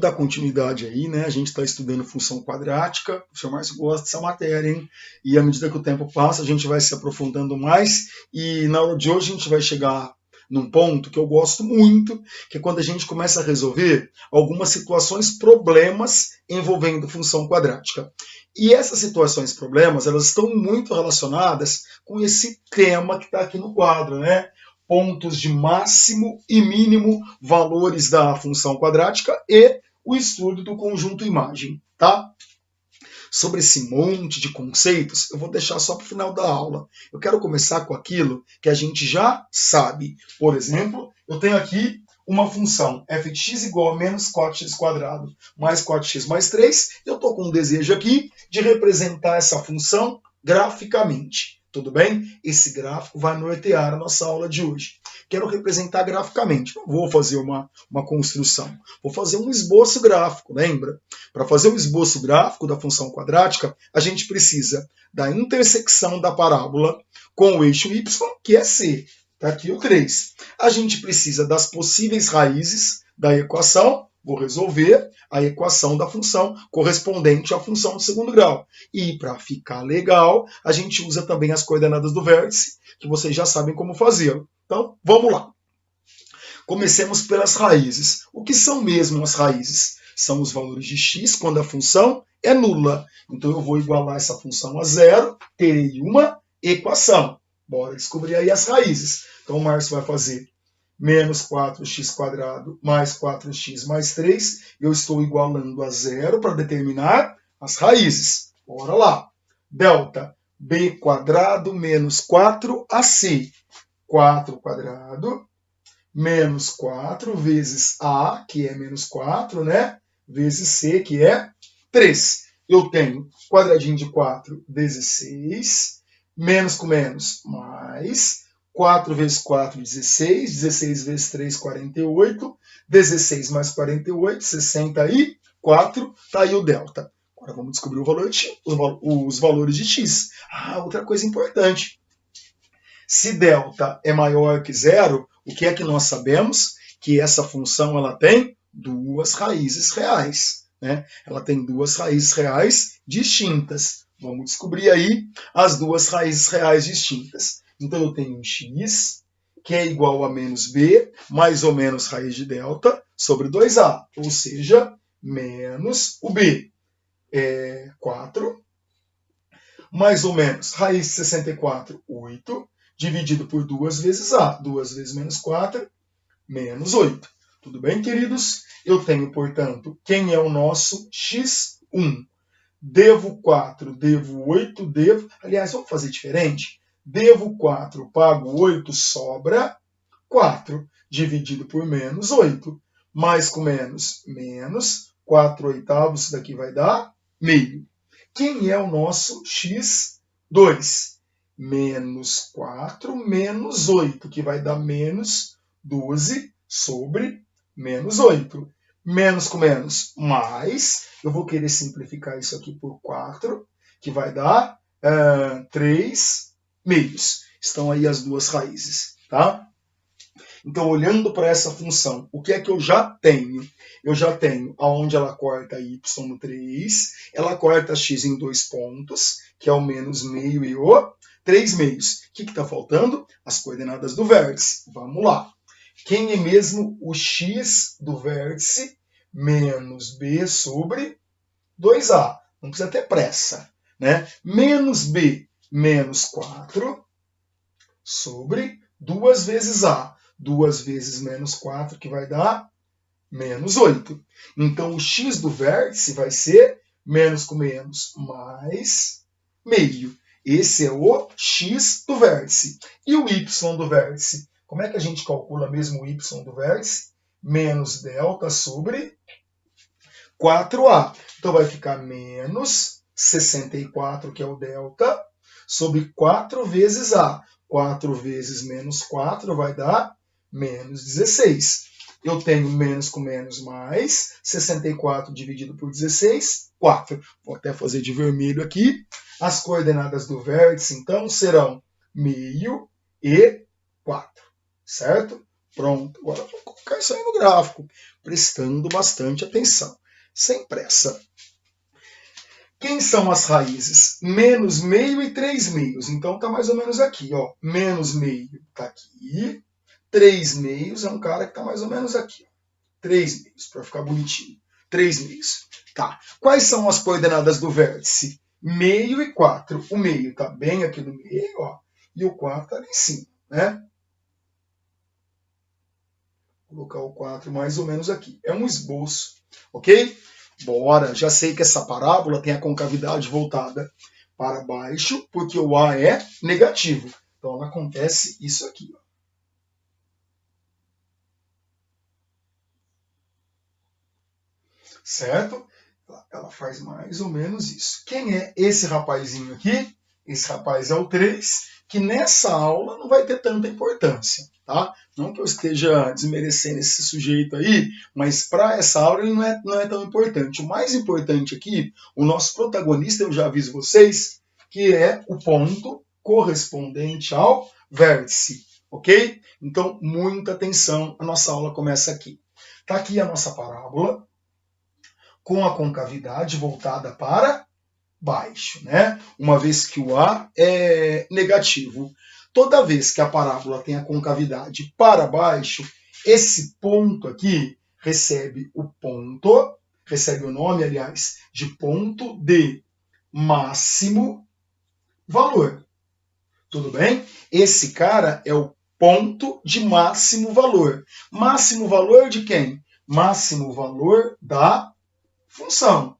Vamos dar continuidade aí, né? A gente está estudando função quadrática. O professor Márcio gosta dessa matéria, hein? E à medida que o tempo passa, a gente vai se aprofundando mais. E na aula de hoje a gente vai chegar num ponto que eu gosto muito, que é quando a gente começa a resolver algumas situações, problemas envolvendo função quadrática. E essas situações, problemas, elas estão muito relacionadas com esse tema que está aqui no quadro, né? Pontos de máximo e mínimo valores da função quadrática e o estudo do conjunto imagem, tá? Sobre esse monte de conceitos, eu vou deixar só para o final da aula. Eu quero começar com aquilo que a gente já sabe. Por exemplo, eu tenho aqui uma função f de x igual a menos 4x² mais 4x mais 3. Eu estou com um desejo aqui de representar essa função graficamente. Tudo bem? Esse gráfico vai nortear a nossa aula de hoje. Quero representar graficamente. Não vou fazer uma construção. Vou fazer um esboço gráfico, lembra? Para fazer o esboço gráfico da função quadrática, a gente precisa da intersecção da parábola com o eixo y, que é c. Está aqui o 3. A gente precisa das possíveis raízes da equação. Vou resolver a equação da função correspondente à função de segundo grau. E para ficar legal, a gente usa também as coordenadas do vértice, que vocês já sabem como fazê-lo. Então, vamos lá. Comecemos pelas raízes. O que são mesmo as raízes? São os valores de x quando a função é nula. Então, eu vou igualar essa função a zero, terei uma equação. Bora descobrir aí as raízes. Então, o Márcio vai fazer menos 4x² mais 4x mais 3. Eu estou igualando a zero para determinar as raízes. Bora lá. Delta b² menos 4ac. 4² menos 4 vezes a, que é menos 4, né? Vezes c, que é 3. Eu tenho quadradinho de 4, 16. Menos com menos, mais. 4 vezes 4, 16. 16 vezes 3, 48. 16 mais 48, 64. Está aí o delta. Agora vamos descobrir o valor de, os valores de x. Outra coisa importante. Se delta é maior que zero, o que é que nós sabemos? Que essa função ela tem duas raízes reais. Né? Ela tem duas raízes reais distintas. Vamos descobrir aí as duas raízes reais distintas. Então eu tenho um x, que é igual a menos b, mais ou menos raiz de delta, sobre 2a. Ou seja, menos o b. 4, mais ou menos raiz de 64, 8. Dividido por 2 vezes a. 2 vezes menos 4, menos 8. Tudo bem, queridos? Eu tenho, portanto, quem é o nosso x1? Devo 4, devo 8, devo... Aliás, vamos fazer diferente? Devo 4, pago 8, sobra 4. Dividido por menos 8. Mais com menos, menos. 4 oitavos, isso daqui vai dar meio. Quem é o nosso x2? Menos 4 menos 8, que vai dar menos 12 sobre menos 8. Menos com menos, mais. Eu vou querer simplificar isso aqui por 4, que vai dar 3 meios. Estão aí as duas raízes, tá? Então, olhando para essa função, o que é que eu já tenho? Eu já tenho aonde ela corta y no 3, ela corta x em 2 pontos, que é o menos meio e o 3 meios. O que está faltando? As coordenadas do vértice. Vamos lá. Quem é mesmo o x do vértice? Menos b sobre 2a. Não precisa ter pressa. Né? Menos b menos 4 sobre 2 vezes a. 2 vezes menos 4, que vai dar menos 8. Então, o x do vértice vai ser menos com menos mais meio. Esse é o x do vértice. E o y do vértice? Como é que a gente calcula mesmo o y do vértice? Menos delta sobre 4a. Então vai ficar menos 64, que é o delta, sobre 4 vezes a. 4 vezes menos 4 vai dar menos 16. Eu tenho menos com menos mais, 64 dividido por 16, 4. Vou até fazer de vermelho aqui. As coordenadas do vértice, então, serão meio e 4. Certo? Pronto, agora vou colocar isso aí no gráfico, prestando bastante atenção, sem pressa. Quem são as raízes? Menos meio e 3 meios. Então tá mais ou menos aqui, ó. Menos meio tá aqui. 3 meios é um cara que tá mais ou menos aqui. 3 meios, para ficar bonitinho. 3 meios. Tá. Quais são as coordenadas do vértice? Meio e 4. O meio tá bem aqui no meio, ó. E o 4 tá ali em cima, né? Vou colocar o 4 mais ou menos aqui. É um esboço, ok? Bora, já sei que essa parábola tem a concavidade voltada para baixo, porque o A é negativo. Então acontece isso aqui. Ó. Certo? Ela faz mais ou menos isso. Quem é esse rapazinho aqui? Esse rapaz é o 3, que nessa aula não vai ter tanta importância, tá? Não que eu esteja desmerecendo esse sujeito aí, mas para essa aula ele não é tão importante. O mais importante aqui, o nosso protagonista, eu já aviso vocês, que é o ponto correspondente ao vértice, ok? Então, muita atenção, a nossa aula começa aqui. Tá aqui a nossa parábola, com a concavidade voltada para baixo, né? Uma vez que o A é negativo. Toda vez que a parábola tem a concavidade para baixo, esse ponto aqui recebe recebe o nome, aliás, de ponto de máximo valor. Tudo bem? Esse cara é o ponto de máximo valor. Máximo valor de quem? Máximo valor da função.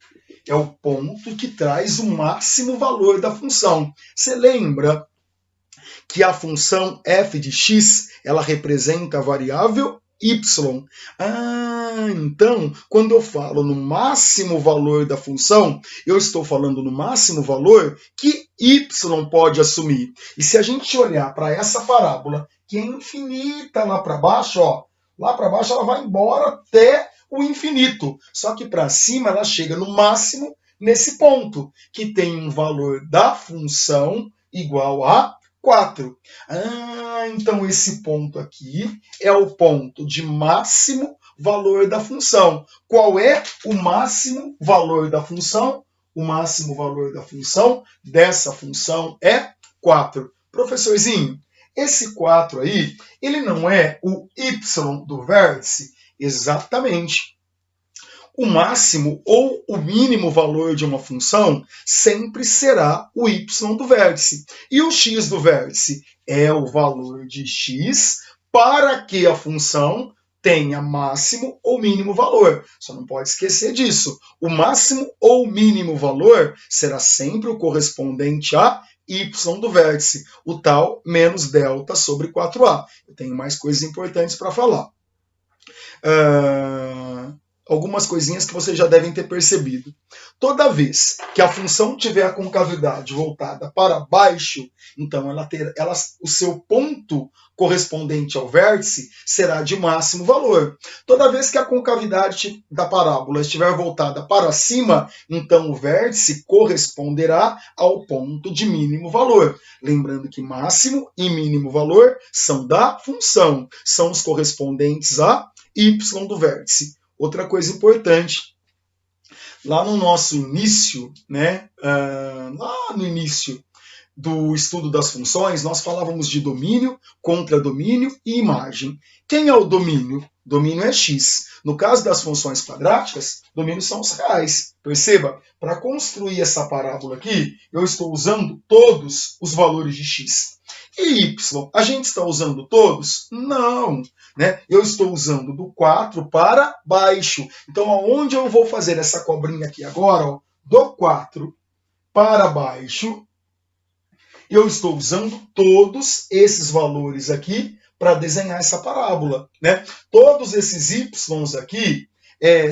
É o ponto que traz o máximo valor da função. Você lembra que a função f de x, ela representa a variável y. Então, quando eu falo no máximo valor da função, eu estou falando no máximo valor que y pode assumir. E se a gente olhar para essa parábola, que é infinita lá para baixo, ó, lá para baixo ela vai embora até o infinito. Só que para cima ela chega no máximo nesse ponto, que tem um valor da função igual a 4. Então esse ponto aqui é o ponto de máximo valor da função. Qual é o máximo valor da função? O máximo valor da função dessa função é 4. Professorzinho, esse 4 aí, ele não é o y do vértice? Exatamente. O máximo ou o mínimo valor de uma função sempre será o y do vértice. E o x do vértice é o valor de x para que a função tenha máximo ou mínimo valor. Só não pode esquecer disso. O máximo ou mínimo valor será sempre o correspondente a y do vértice, o tal menos delta sobre 4a. Eu tenho mais coisas importantes para falar. Algumas coisinhas que vocês já devem ter percebido. Toda vez que a função tiver a concavidade voltada para baixo, então o seu ponto correspondente ao vértice será de máximo valor. Toda vez que a concavidade da parábola estiver voltada para cima, então o vértice corresponderá ao ponto de mínimo valor. Lembrando que máximo e mínimo valor são da função, são os correspondentes a y do vértice. Outra coisa importante, lá no nosso início, né, lá no início do estudo das funções, nós falávamos de domínio, contradomínio e imagem. Quem é o domínio? Domínio é x. No caso das funções quadráticas, domínio são os reais. Perceba, para construir essa parábola aqui, eu estou usando todos os valores de x. E y, a gente está usando todos? Não. Né? Eu estou usando do 4 para baixo. Então, aonde eu vou fazer essa cobrinha aqui agora, ó, do 4 para baixo, eu estou usando todos esses valores aqui para desenhar essa parábola. Né? Todos esses y aqui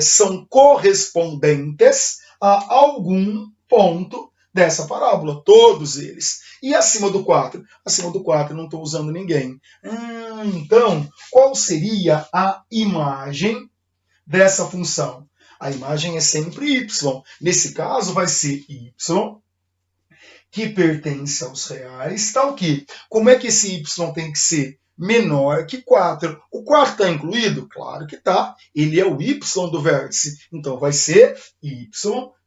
são correspondentes a algum ponto dessa parábola, todos eles. E acima do 4? Acima do 4 eu não estou usando ninguém. Então, qual seria a imagem dessa função? A imagem é sempre y. Nesse caso, vai ser y, que pertence aos reais, tal que. Como é que esse y tem que ser? menor que 4. O 4 está incluído? Claro que está. Ele é o y do vértice. Então vai ser y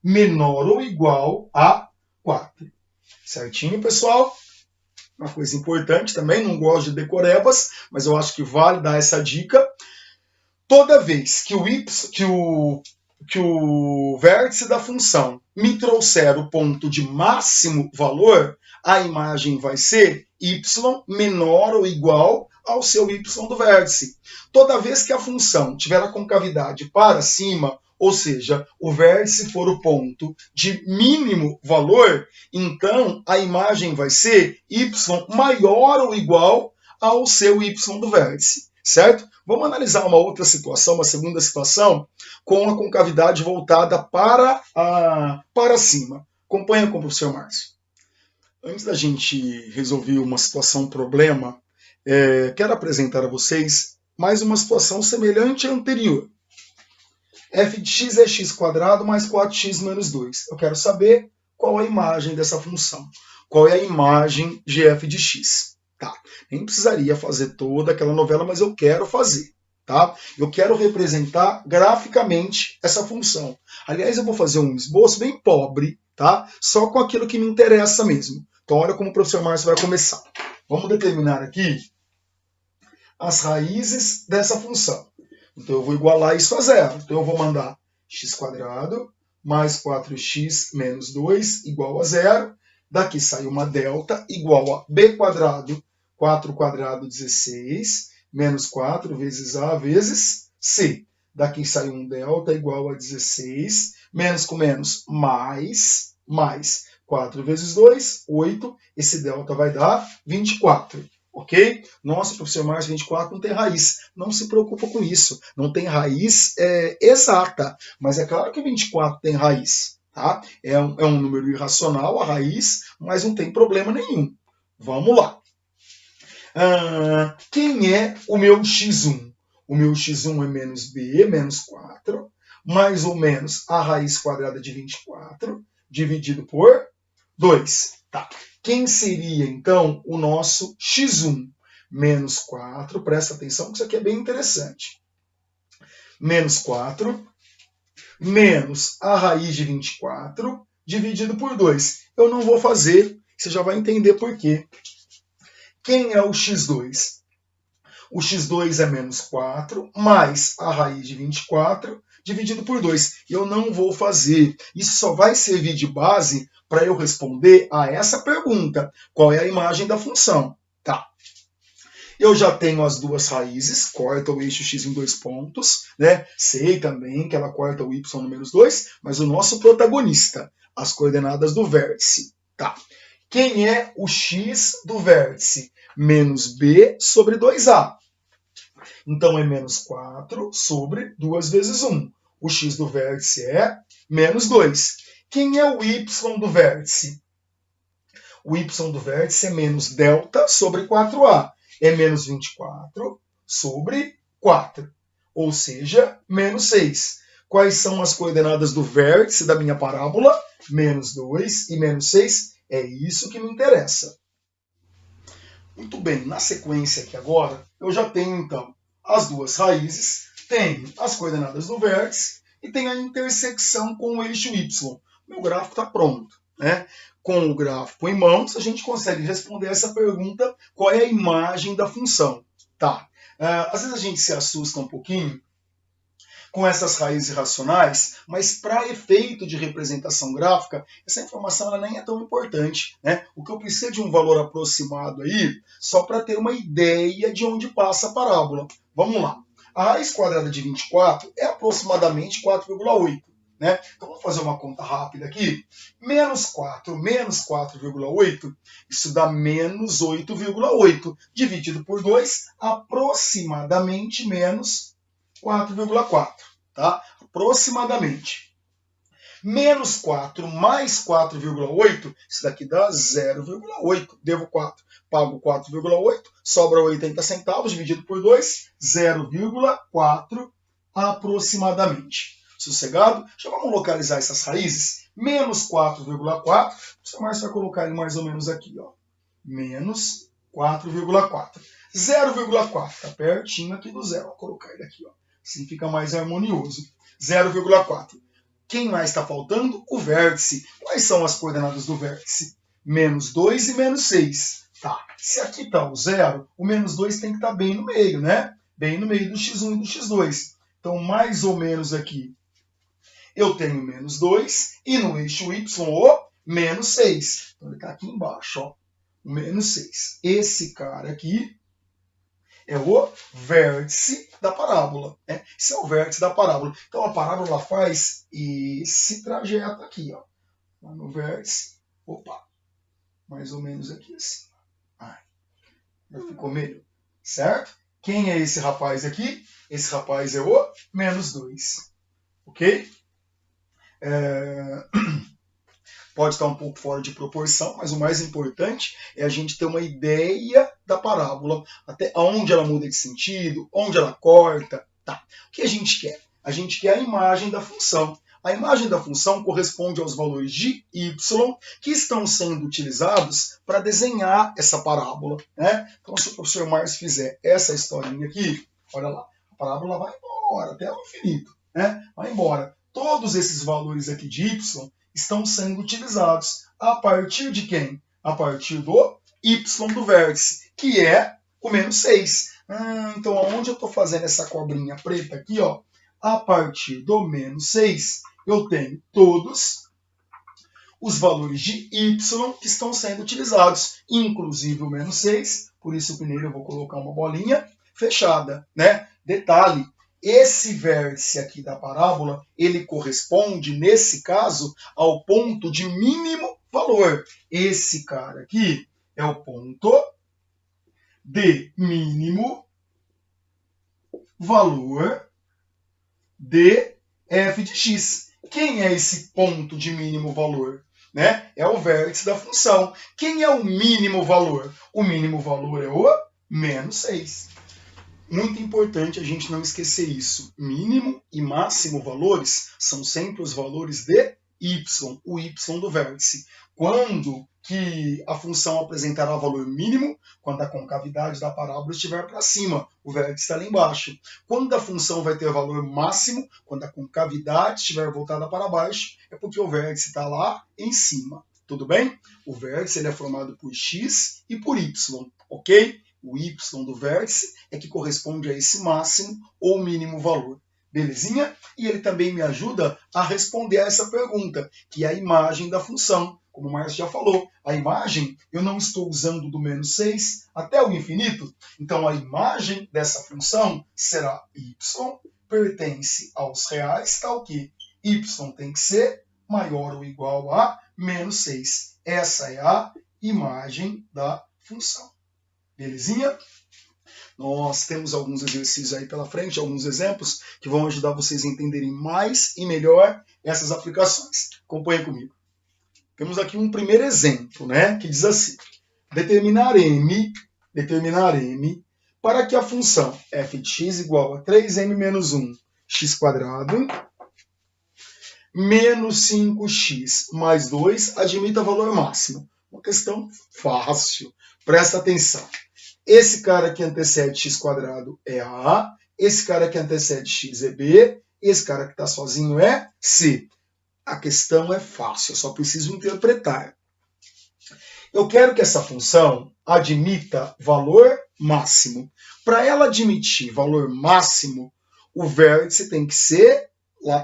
menor ou igual a 4. Certinho, pessoal? Uma coisa importante também, não gosto de decorebas, mas eu acho que vale dar essa dica. Toda vez que o vértice da função me trouxer o ponto de máximo valor, a imagem vai ser y menor ou igual ao seu y do vértice. Toda vez que a função tiver a concavidade para cima, ou seja, o vértice for o ponto de mínimo valor, então a imagem vai ser y maior ou igual ao seu y do vértice, certo? Vamos analisar uma outra situação, uma segunda situação, com a concavidade voltada para cima. Acompanha com o professor Márcio. Antes da gente resolver uma situação, um problema, quero apresentar a vocês mais uma situação semelhante à anterior. f de x é x² mais 4x menos 2. Eu quero saber qual a imagem dessa função. Qual é a imagem de f de x. Tá. Nem precisaria fazer toda aquela novela, mas eu quero fazer. Tá? Eu quero representar graficamente essa função. Aliás, eu vou fazer um esboço bem pobre, tá? Só com aquilo que me interessa mesmo. Então, olha como o professor Márcio vai começar. Vamos determinar aqui as raízes dessa função. Então, eu vou igualar isso a zero. Então, eu vou mandar x² mais 4x menos 2 igual a zero. Daqui sai uma delta igual a b², 4² 16, menos 4 vezes a vezes c. Daqui sai um delta igual a 16, menos com menos mais 4 vezes 2, 8. Esse delta vai dar 24. Ok? Nossa, professor Márcio, 24 não tem raiz. Não se preocupa com isso. Não tem raiz exata. Mas é claro que 24 tem raiz. Tá? É um número irracional, a raiz, mas não tem problema nenhum. Vamos lá. Quem é o meu x1? O meu x1 é menos b, menos 4, mais ou menos a raiz quadrada de 24, dividido por 2. Tá. Quem seria, então, o nosso x1? Menos 4, presta atenção que isso aqui é bem interessante. Menos 4, menos a raiz de 24, dividido por 2. Eu não vou fazer, você já vai entender por quê. Quem é o x2? O x2 é menos 4, mais a raiz de 24, dividido por 2. Eu não vou fazer. Isso só vai servir de base para eu responder a essa pergunta. Qual é a imagem da função? Tá. Eu já tenho as duas raízes, corta o eixo x em 2 pontos, né? Sei também que ela corta o y no menos 2, mas o nosso protagonista, as coordenadas do vértice. Tá. Quem é o x do vértice? Menos b sobre 2a. Então, é menos 4 sobre 2 vezes 1. O x do vértice é menos 2. Quem é o y do vértice? O y do vértice é menos delta sobre 4a. É menos 24 sobre 4. Ou seja, menos 6. Quais são as coordenadas do vértice da minha parábola? Menos 2 e menos 6. É isso que me interessa. Muito bem, na sequência aqui agora, eu já tenho, então, as duas raízes, tenho as coordenadas do vértice e tenho a intersecção com o eixo y. Meu gráfico está pronto, né? Com o gráfico em mãos, a gente consegue responder essa pergunta, qual é a imagem da função. Tá. Às vezes a gente se assusta um pouquinho com essas raízes irracionais, mas para efeito de representação gráfica, essa informação ela nem é tão importante, né? O que eu preciso é de um valor aproximado aí, só para ter uma ideia de onde passa a parábola. Vamos lá. A raiz quadrada de 24 é aproximadamente 4,8. Né? Então vamos fazer uma conta rápida aqui. Menos 4 menos 4,8, isso dá menos 8,8. Dividido por 2, aproximadamente menos 4,4, tá? Aproximadamente. Menos 4 mais 4,8, isso daqui dá 0,8. Devo 4, pago 4,8, sobra 80 centavos, dividido por 2, 0,4 aproximadamente. Sossegado? Já vamos localizar essas raízes. Menos 4,4, o professor Márcio vai colocar ele mais ou menos aqui, ó. Menos 4,4. 0,4, está pertinho aqui do zero. Vou colocar ele aqui, ó. Assim fica mais harmonioso. 0,4. Quem mais está faltando? O vértice. Quais são as coordenadas do vértice? -2 e -6. Tá. Se aqui está o zero, o -2 tem que estar bem no meio, né? Bem no meio do x1 e do x2. Então, mais ou menos aqui, eu tenho -2 e no eixo y o -6. Então, ele está aqui embaixo, ó. O -6. Esse cara aqui é o vértice da parábola. Né? Esse é o vértice da parábola. Então, a parábola faz esse trajeto aqui, ó. Lá no vértice. Opa! Mais ou menos aqui assim. Ai, já ficou melhor. Certo? Quem é esse rapaz aqui? Esse rapaz é o -2. Ok? Pode estar um pouco fora de proporção, mas o mais importante é a gente ter uma ideia da parábola, até onde ela muda de sentido, onde ela corta. Tá. O que a gente quer? A gente quer a imagem da função. A imagem da função corresponde aos valores de y que estão sendo utilizados para desenhar essa parábola. Né? Então, se o professor Márcio fizer essa historinha aqui, olha lá, a parábola vai embora até o infinito. Né? Vai embora. Todos esses valores aqui de y estão sendo utilizados a partir de quem? A partir do y do vértice, que é o -6. Então, aonde eu estou fazendo essa cobrinha preta aqui, ó, a partir do -6, eu tenho todos os valores de y que estão sendo utilizados, inclusive o -6, por isso primeiro eu vou colocar uma bolinha fechada. Né? Detalhe, esse vértice aqui da parábola, ele corresponde, nesse caso, ao ponto de mínimo valor. Esse cara aqui é o ponto de mínimo valor de f de x. Quem é esse ponto de mínimo valor? Né? É o vértice da função. Quem é o mínimo valor? O mínimo valor é o -6. Muito importante a gente não esquecer isso. Mínimo e máximo valores são sempre os valores de y, o y do vértice. Quando que a função apresentará valor mínimo? Quando a concavidade da parábola estiver para cima, o vértice está lá embaixo. Quando a função vai ter valor máximo? Quando a concavidade estiver voltada para baixo, é porque o vértice está lá em cima. Tudo bem? O vértice ele é formado por x e por y, ok? O y do vértice é que corresponde a esse máximo ou mínimo valor. Belezinha? E ele também me ajuda a responder a essa pergunta, que é a imagem da função. Como o Márcio já falou, a imagem eu não estou usando do -6 até o infinito. Então, a imagem dessa função será y, pertence aos reais, tal que y tem que ser maior ou igual a -6. Essa é a imagem da função. Belezinha? Nós temos alguns exercícios aí pela frente, alguns exemplos que vão ajudar vocês a entenderem mais e melhor essas aplicações. Acompanhe comigo. Temos aqui um primeiro exemplo, né, que diz assim: determinar m para que a função f de x igual a 3m menos 1 x² menos 5x mais 2 admita valor máximo. Uma questão fácil. Presta atenção. Esse cara que antecede x² é A, esse cara que antecede x é B, esse cara que está sozinho é C. A questão é fácil, eu só preciso interpretar. Eu quero que essa função admita valor máximo. Para ela admitir valor máximo, o vértice tem que ser,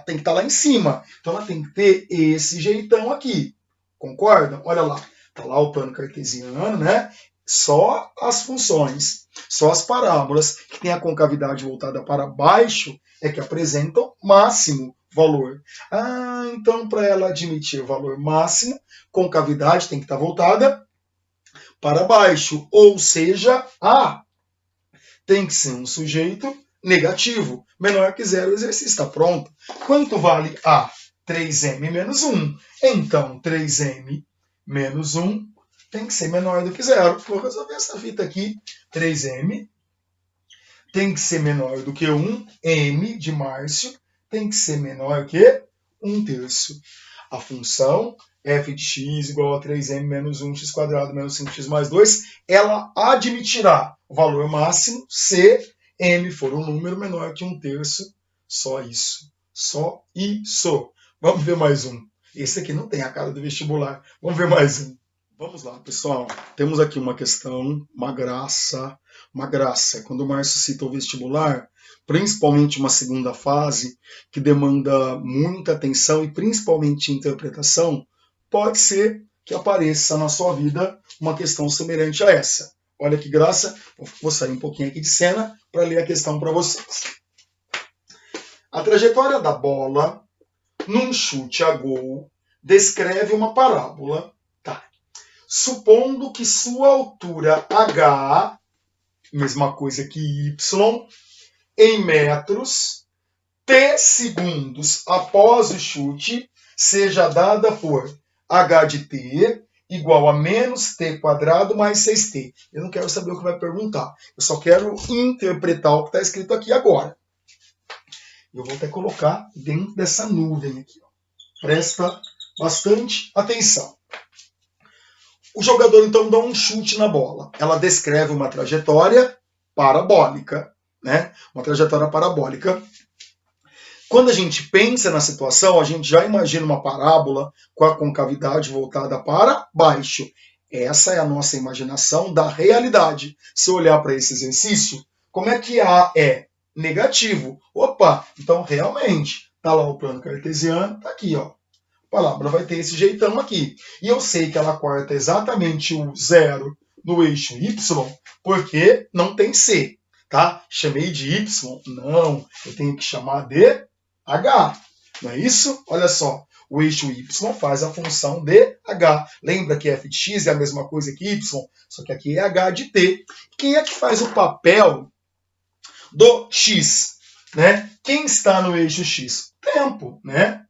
tem que estar lá em cima. Então ela tem que ter esse jeitão aqui. Concordam? Olha lá. Está lá o plano cartesiano, né? Só as funções, só as parábolas que têm a concavidade voltada para baixo é que apresentam máximo valor. Então para ela admitir valor máximo, concavidade tem que estar voltada para baixo, ou seja, A tem que ser um sujeito negativo, menor que zero, o exercício está pronto. Quanto vale A? 3m menos 1. Então 3m menos 1 tem que ser menor do que zero. Vou resolver essa fita aqui. 3m tem que ser menor do que 1. M de Márcio tem que ser menor que 1/3. A função f de x igual a 3m menos 1x² menos 5x mais 2, ela admitirá o valor máximo se m for um número menor que 1/3. Só isso. Só isso. Vamos ver mais um. Esse aqui não tem a cara do vestibular. Vamos ver mais um. Vamos lá, pessoal. Temos aqui uma questão, uma graça. Quando o Márcio cita o vestibular, principalmente uma segunda fase, que demanda muita atenção e principalmente interpretação, pode ser que apareça na sua vida uma questão semelhante a essa. Olha que graça. Vou sair um pouquinho aqui de cena para ler a questão para vocês. A trajetória da bola num chute a gol descreve uma parábola. Tá. Supondo que sua altura h, mesma coisa que y, em metros, t segundos após o chute, seja dada por h de t igual a menos t² mais 6t. Eu não quero saber o que vai perguntar. Eu só quero interpretar o que está escrito aqui agora. Eu vou até colocar dentro dessa nuvem aqui. Ó. Presta bastante atenção. O jogador, então, dá um chute na bola. Ela descreve uma trajetória parabólica, né? Uma trajetória parabólica. Quando a gente pensa na situação, a gente já imagina uma parábola com a concavidade voltada para baixo. Essa é a nossa imaginação da realidade. Se eu olhar para esse exercício, como é que A é negativo? Opa, então realmente, tá lá o plano cartesiano, tá aqui, ó. A parábola vai ter esse jeitão aqui. E eu sei que ela corta exatamente o zero no eixo Y, porque não tem C, tá? Chamei de Y? Não, eu tenho que chamar de H. Não é isso? Olha só, o eixo Y faz a função de H. Lembra que f de x é a mesma coisa que Y, só que aqui é H de t. Quem é que faz o papel do x? Né? Quem está no eixo X? Tempo, né?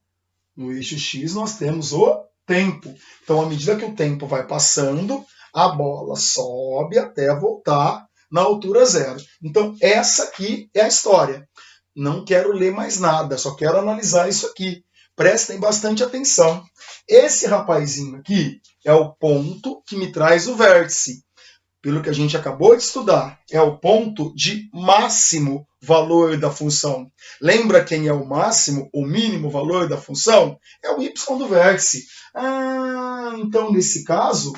No eixo X nós temos o tempo. Então, à medida que o tempo vai passando, a bola sobe até voltar na altura zero. Então, essa aqui é a história. Não quero ler mais nada, só quero analisar isso aqui. Prestem bastante atenção. Esse rapazinho aqui é o ponto que me traz o vértice. Pelo que a gente acabou de estudar, é o ponto de máximo valor da função. Lembra quem é o máximo, o mínimo valor da função? É o y do vértice. Então nesse caso,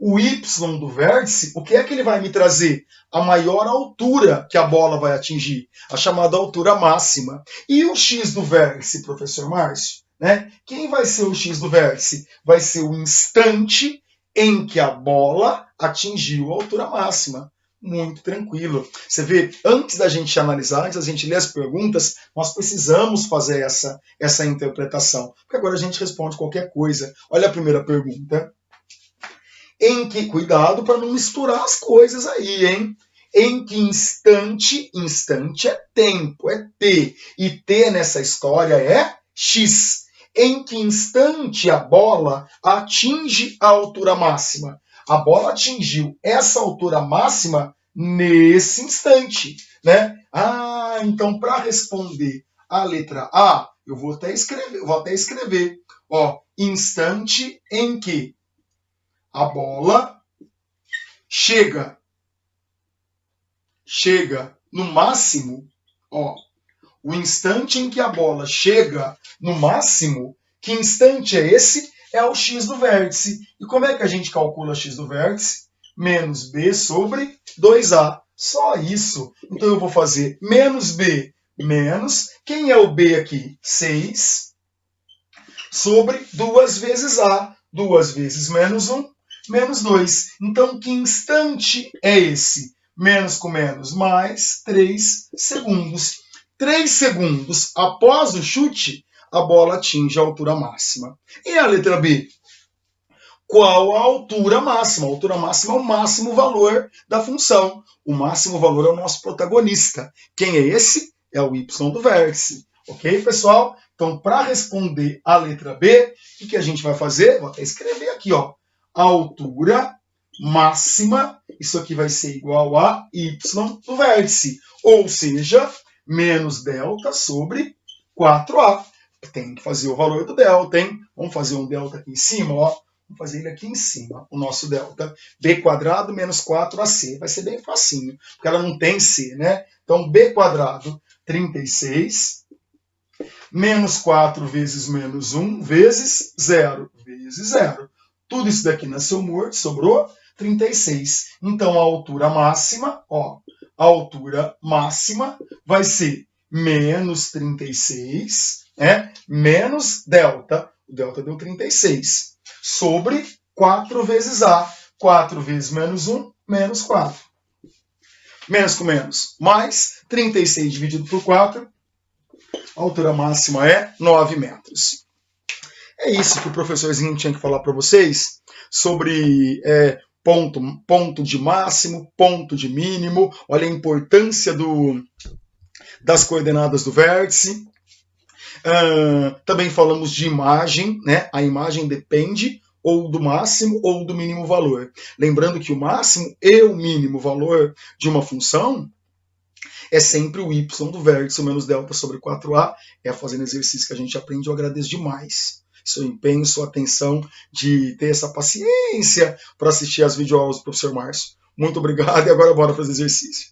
o y do vértice, o que é que ele vai me trazer? A maior altura que a bola vai atingir, a chamada altura máxima. E o x do vértice, professor Márcio? Né? Quem vai ser o x do vértice? Vai ser o instante em que a bola atingiu a altura máxima. Muito tranquilo. Você vê, antes da gente analisar, antes da gente ler as perguntas, nós precisamos fazer essa interpretação. Porque agora a gente responde qualquer coisa. Olha a primeira pergunta. Em que, cuidado para não misturar as coisas aí, hein? Em que instante é tempo, é t. E t nessa história é x. Em que instante a bola atinge a altura máxima? A bola atingiu essa altura máxima nesse instante, né? Então para responder a letra A, eu vou até escrever, ó, instante em que a bola chega no máximo, ó, o instante em que a bola chega no máximo, que instante é esse? É o x do vértice. E como é que a gente calcula x do vértice? Menos b sobre 2a. Só isso. Então eu vou fazer menos b menos, quem é o b aqui? 6, sobre 2 vezes a. 2 vezes menos 1, menos 2. Então que instante é esse? Menos com menos, mais 3 segundos. 3 segundos após o chute, a bola atinge a altura máxima. E a letra B? Qual a altura máxima? A altura máxima é o máximo valor da função. O máximo valor é o nosso protagonista. Quem é esse? É o y do vértice. Ok, pessoal? Então, para responder a letra B, o que a gente vai fazer? Vou até escrever aqui, ó. A altura máxima, isso aqui vai ser igual a y do vértice. Ou seja, menos delta sobre 4a. Tem que fazer o valor do delta, hein? Vamos fazer um delta aqui em cima, ó. Vamos fazer ele aqui em cima, o nosso delta. B² menos 4AC. Vai ser bem facinho, porque ela não tem C, né? Então, B², 36, menos 4 vezes menos 1, vezes 0, vezes 0. Tudo isso daqui nasceu morto, sobrou 36. Então, a altura máxima, ó, a altura máxima vai ser menos 36, menos delta. O delta deu 36. Sobre 4 vezes A. 4 vezes menos 1, menos 4. Menos com menos, mais 36 dividido por 4, a altura máxima é 9 metros. É isso que o professorzinho tinha que falar para vocês sobre ponto de máximo, ponto de mínimo. Olha a importância das coordenadas do vértice. Também falamos de imagem, né? A imagem depende ou do máximo ou do mínimo valor. Lembrando que o máximo e o mínimo valor de uma função é sempre o y do vértice menos delta sobre 4a. É fazendo exercício que a gente aprende. Eu agradeço demais seu empenho, sua atenção, de ter essa paciência para assistir às videoaulas do professor Márcio. Muito obrigado e agora bora fazer exercício.